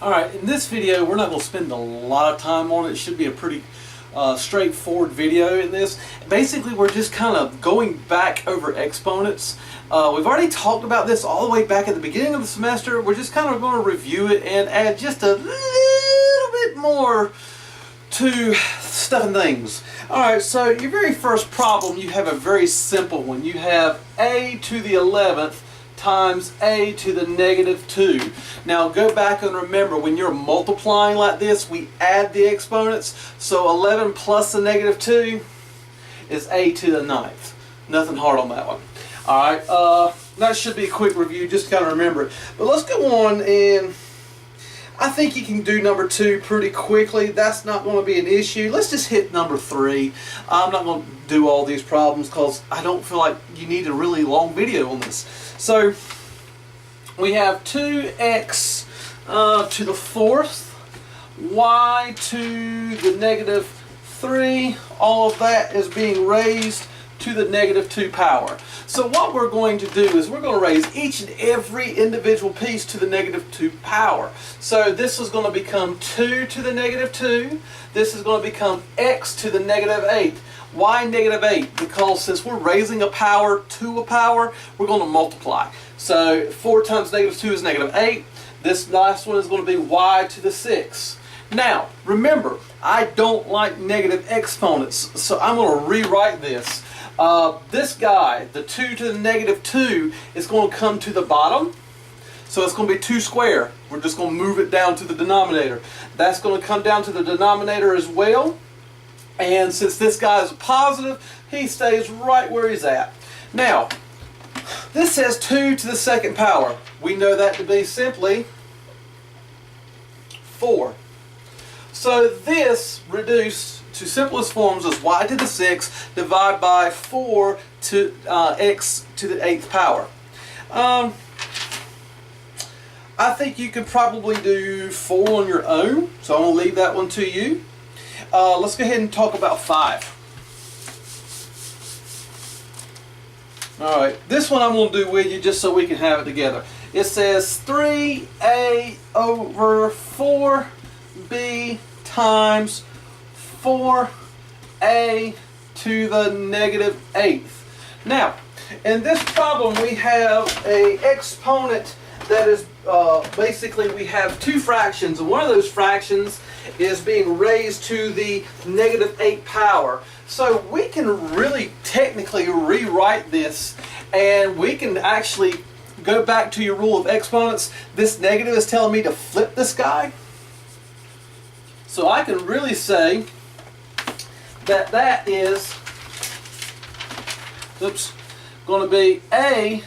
Alright, in this video we're not going to spend a lot of time on it. It should be a pretty straightforward video in this. Basically we're just kind of going back over exponents. We've already talked about this all the way back at the beginning of the semester. We're just kind of going to review it and add just a little bit more to stuff and things. Alright, so your very first problem, you have a very simple one. You have a to the 11th times a to the negative 2. Now go back and remember, when you're multiplying like this, we add the exponents. So 11 plus the negative 2 is a to the 9th. Nothing hard on that one. Alright, that should be a quick review, just kind of remember it. But let's go on, and I think you can do number 2 pretty quickly. That's not going to be an issue. Let's just hit number 3. I'm not going to do all these problems because I don't feel like you need a really long video on this. So we have 2x to the 4th, y to the negative 3. All of that is being raised to the negative 2 power. So what we're going to do is we're going to raise each and every individual piece to the negative 2 power. So this is going to become 2 to the negative 2. This is going to become x to the negative 8. Why negative 8? Because since we're raising a power to a power, we're going to multiply. So 4 times negative 2 is negative 8. This last one is going to be y to the 6. Now, remember, I don't like negative exponents, so I'm going to rewrite this. This guy, the 2 to the negative 2, is going to come to the bottom. So it's going to be 2 squared. We're just going to move it down to the denominator. That's going to come down to the denominator as well. And since this guy is a positive, he stays right where he's at. Now, this says 2 to the 2nd power. We know that to be simply 4. So this reduced to simplest forms as y to the 6 divided by 4 to x to the 8th power. I think you could probably do 4 on your own, so I'm going to leave that one to you. Let's go ahead and talk about 5. Alright, this one I'm going to do with you just so we can have it together. It says 3a over 4b times 4a to the negative 8th. Now, in this problem we have a exponent that is basically we have 2 fractions, and one of those fractions is being raised to the negative 8 power. So we can really technically rewrite this, and we can actually go back to your rule of exponents. This negative is telling me to flip this guy. So I can really say that that is going to be a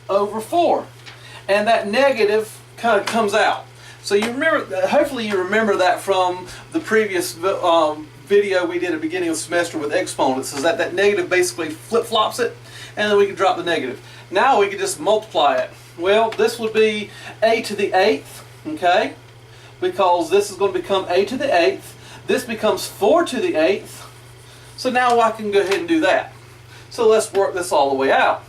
over 4. And that negative kind of comes out. So you remember, hopefully you remember that from the previous video we did at the beginning of the semester with exponents, is that that negative basically flip-flops it, and then we can drop the negative. Now we can just multiply it. Well, this would be a to the 8th, okay? Because this is going to become a to the 8th. This becomes 4 to the 8th. So now I can go ahead and do that. So let's work this all the way out.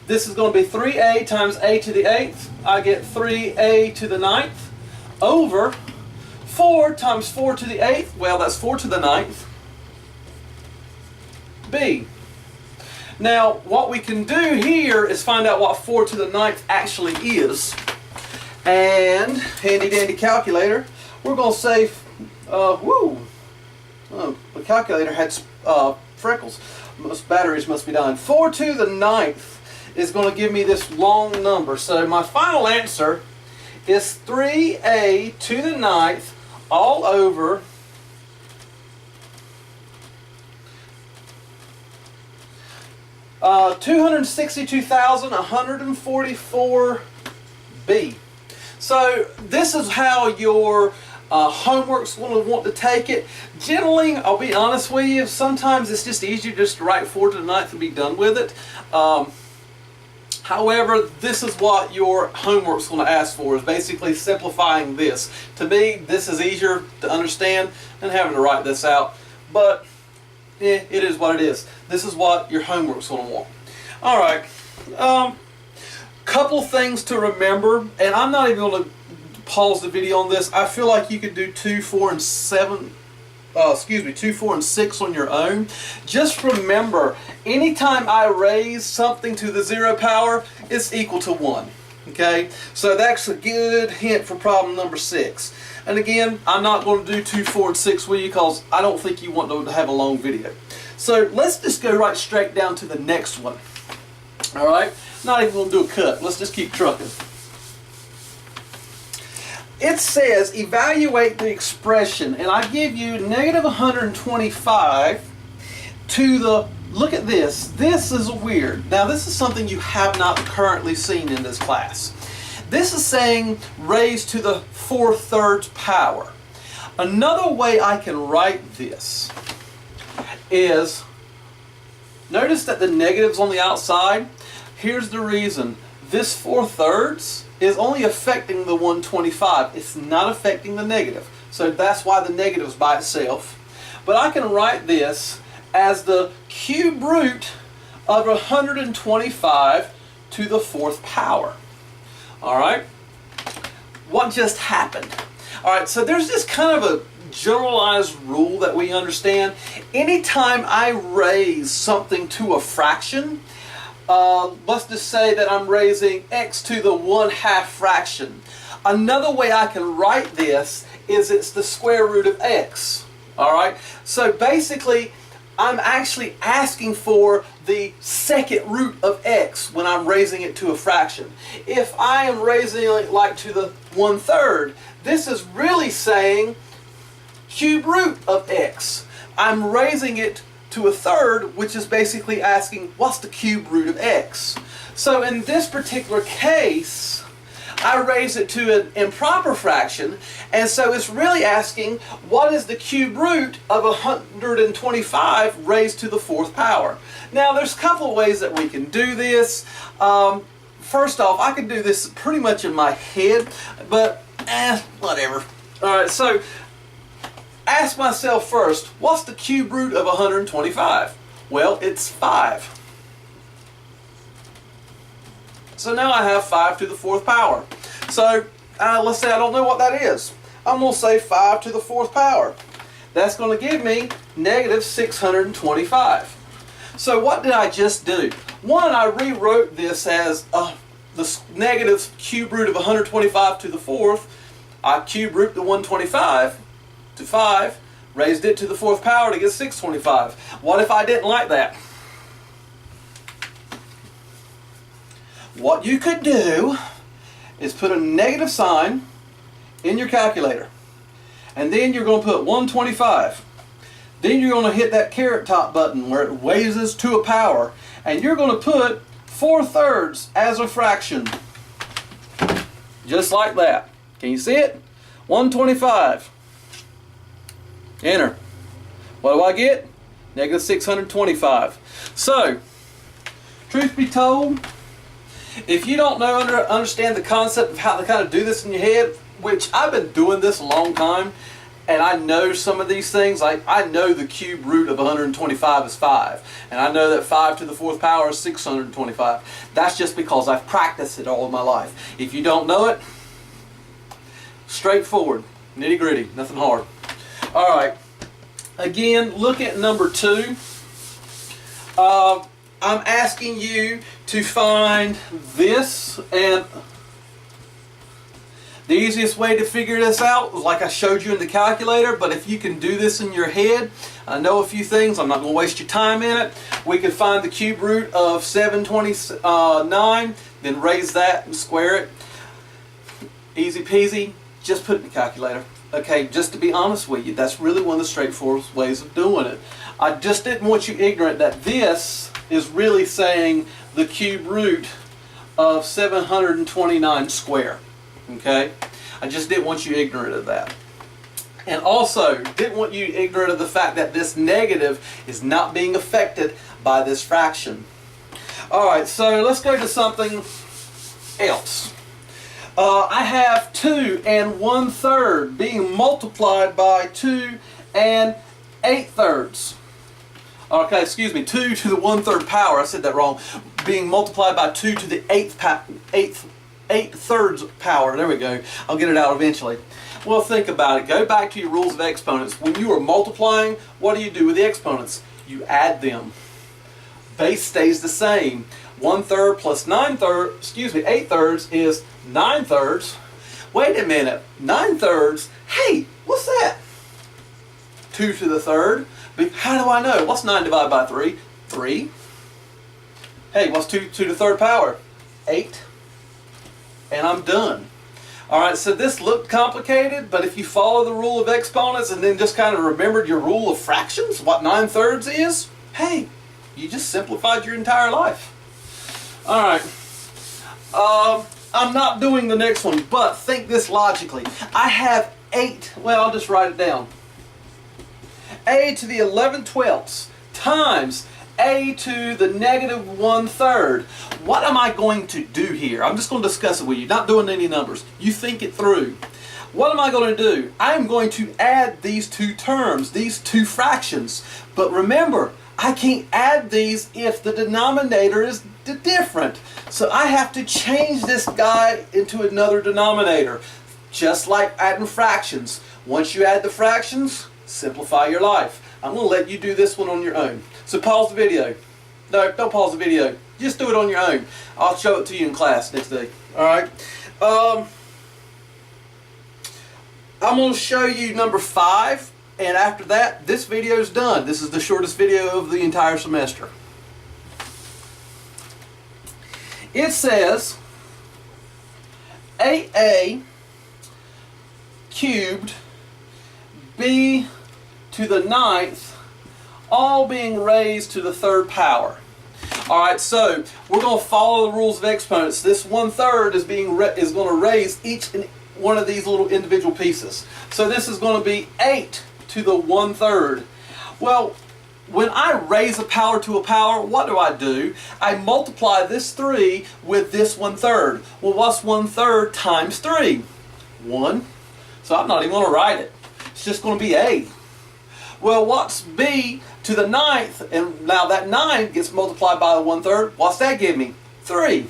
This is going to be 3a times a to the 8th. I get 3a to the 9th over 4 times 4 to the 8th. Well, that's 4 to the 9th. B. Now, what we can do here is find out what 4 to the 9th actually is. And, handy dandy calculator, we're going to say, the calculator had freckles. Most batteries must be dying. 4 to the 9th is going to give me this long number. So my final answer is 3a to the 9th all over 262,144b. So this is how your homework's going to want to take it. Generally, I'll be honest with you, sometimes it's just easier just to write 4 to the 9th and be done with it. However, this is what your homework's going to ask for, is basically simplifying this. To me, this is easier to understand than having to write this out. But, it is what it is. This is what your homework's going to want. Alright, couple things to remember, and I'm not even going to pause the video on this. I feel like you could do 2, 4, and 7. 2, 4, and 6 on your own. Just remember, anytime I raise something to the 0 power, it's equal to 1. Okay, so that's a good hint for problem number 6. And again, I'm not going to do 2, 4, and 6 with you because I don't think you want to have a long video. So let's just go right straight down to the next one. All right, not even going to do a cut. Let's just keep trucking. It says evaluate the expression, and I give you negative 125 to the, look at this. This is weird. Now this is something you have not currently seen in this class. This is saying raised to the 4/3 power. Another way I can write this is, notice that the negative's on the outside. Here's the reason. This 4/3 is only affecting the 125. It's not affecting the negative. So that's why the negative is by itself. But I can write this as the cube root of 125 to the 4th power. Alright? What just happened? Alright, so there's this kind of a generalized rule that we understand. Anytime I raise something to a fraction, let's just say that I'm raising x to the 1/2 fraction. Another way I can write this is it's the square root of x. Alright? So basically, I'm actually asking for the second root of x when I'm raising it to a fraction. If I am raising it like to the 1/3, this is really saying cube root of x. I'm raising it to a third, which is basically asking what's the cube root of x. So in this particular case, I raise it to an improper fraction, and so it's really asking what is the cube root of 125 raised to the 4th power. Now there's a couple of ways that we can do this. First off, I can do this pretty much in my head, but whatever. Alright, so ask myself first, what's the cube root of 125? Well, it's 5. So now I have 5 to the 4th power. So let's say I don't know what that is. I'm going to say 5 to the 4th power. That's going to give me negative 625. So what did I just do? One, I rewrote this as the negative cube root of 125 to the 4th. I cube root the 125 to 5, raised it to the 4th power to get 625. What if I didn't like that? What you could do is put a negative sign in your calculator, and then you're going to put 125. Then you're going to hit that caret top button where it raises to a power, and you're going to put 4/3 as a fraction. Just like that. Can you see it? 125. Enter. What do I get? Negative 625. So, truth be told, if you don't know understand the concept of how to kind of do this in your head, which I've been doing this a long time, and I know some of these things, like I know the cube root of 125 is 5, and I know that 5 to the 4th power is 625. That's just because I've practiced it all of my life. If you don't know it, straightforward, nitty gritty, nothing hard. Alright, again, look at number 2. I'm asking you to find this, and the easiest way to figure this out is like I showed you in the calculator, but if you can do this in your head, I know a few things, I'm not going to waste your time in it. We can find the cube root of 729, then raise that and square it. Easy peasy, just put it in the calculator. Okay, just to be honest with you, that's really one of the straightforward ways of doing it. I just didn't want you ignorant that this is really saying the cube root of 729 square. Okay? I just didn't want you ignorant of that. And also, didn't want you ignorant of the fact that this negative is not being affected by this fraction. Alright, so let's go to something else. I have 2 1/3 being multiplied by 2 8/3. Okay, excuse me, 2 to the 1/3 power, I said that wrong, being multiplied by 2 to the 8th 8/3 power. There we go. I'll get it out eventually. Well, think about it. Go back to your rules of exponents. When you are multiplying, what do you do with the exponents? You add them. Base stays the same. 1/3 plus 8/3 is 9/3. Wait a minute. 9/3? Hey, what's that? 2 to the third. But how do I know? What's 9 divided by 3? 3. Hey, what's 2 to the third power? 8. And I'm done. Alright, so this looked complicated, but if you follow the rule of exponents and then just kind of remembered your rule of fractions, what 9/3 is, hey, you just simplified your entire life. Alright, I'm not doing the next one, but think this logically. I have 8, well, I'll just write it down. A to the 11/12 times a to the -1/3. What am I going to do here? I'm just going to discuss it with you, not doing any numbers. You think it through. What am I going to do? I'm going to add these two terms, these two fractions. But remember, I can't add these if the denominator is different. So I have to change this guy into another denominator. Just like adding fractions. Once you add the fractions, simplify your life. I'm going to let you do this one on your own. So pause the video. No, don't pause the video. Just do it on your own. I'll show it to you in class next day. Alright. I'm going to show you number 5. And after that, this video is done. This is the shortest video of the entire semester. It says 8a cubed b to the 9th, all being raised to the 3rd power. Alright, so we're going to follow the rules of exponents. This 1/3 is going to raise each one of these little individual pieces. So this is going to be 8 to the 1/3. Well, when I raise a power to a power, what do? I multiply this 3 with this 1/3. Well, what's 1/3 times 3? 1. So I'm not even going to write it. It's just going to be a. Well, what's b to the 9th? And now that 9 gets multiplied by the 1/3. What's that give me? 3.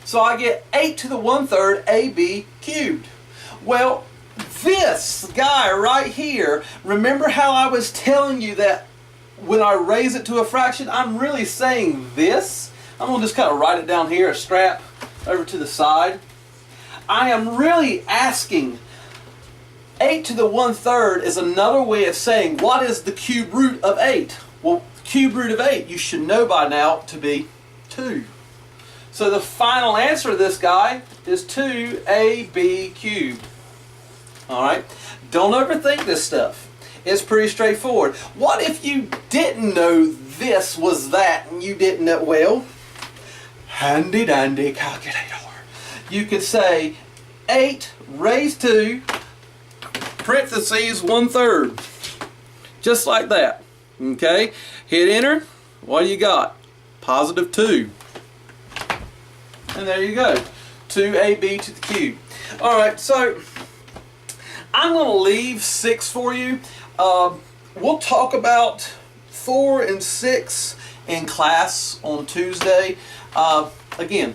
So I get 8 to the 1/3 ab cubed. Well, this guy right here, remember how I was telling you that when I raise it to a fraction, I'm really saying this? I'm going to just kind of write it down here, a strap over to the side. I am really asking, 8 to the 1/3 is another way of saying, what is the cube root of 8? Well, cube root of 8, you should know by now to be 2. So the final answer to this guy is 2ab cubed. Alright? Don't overthink this stuff. It's pretty straightforward. What if you didn't know this was that and you didn't know? Well, handy dandy calculator. You could say 8 raised to parentheses 1/3. Just like that. Okay? Hit enter. What do you got? Positive 2. And there you go. 2ab to the cube. Alright, so I'm going to leave 6 for you. We'll talk about 4 and 6 in class on Tuesday. Again,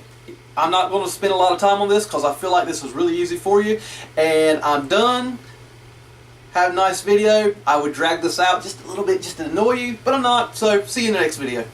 I'm not going to spend a lot of time on this because I feel like this was really easy for you. And I'm done. Have a nice video. I would drag this out just a little bit just to annoy you, but I'm not. So see you in the next video.